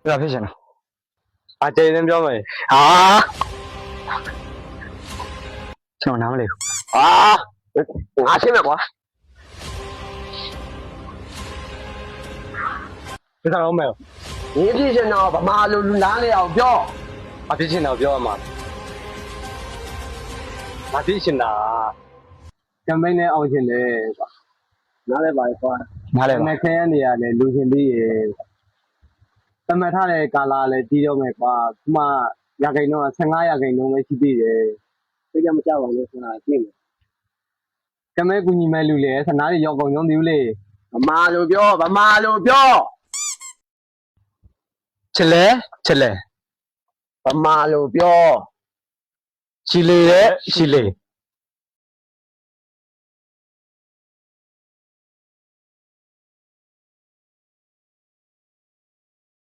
ဘာဖြစ်ရှင်လဲ အကျေရင်ပြောမယ် ဟာကျွန်တော်နားမလဲဘူး ငါရှင်းမယ်ကွာပြဿနာတော့မယ် 你必须拿把马路拿了表， အဖြစ်ရှင်တော့ပြောရမှာမဖြစ်ရှင်တာကမ်ပိန်းနဲ့အောင်ရှင်တယ်ကွာနားလဲပါကွာ နားလဲပါ နှစ်ခရနေရတယ်လူရှင်ပြီးရေတမတ်ထားတဲ့ကာလာလည်းကြီးတော့မယ်ကွာခုမှရခိုင်တော့15ရာခိုင်နှုန်းပဲရှိသေးတယ်သိကြမကြောက်ပါနဲ့ဆိုတာကြည့်မယ်ကမဲကူညီမဲ့လူလေဆနားတွေရောက်ကုန်ရုံးသေးလေ 马路表，把马路表， ချစ်လဲချစ်လဲ 把马路表， ချီလေရဲ့ချီလေ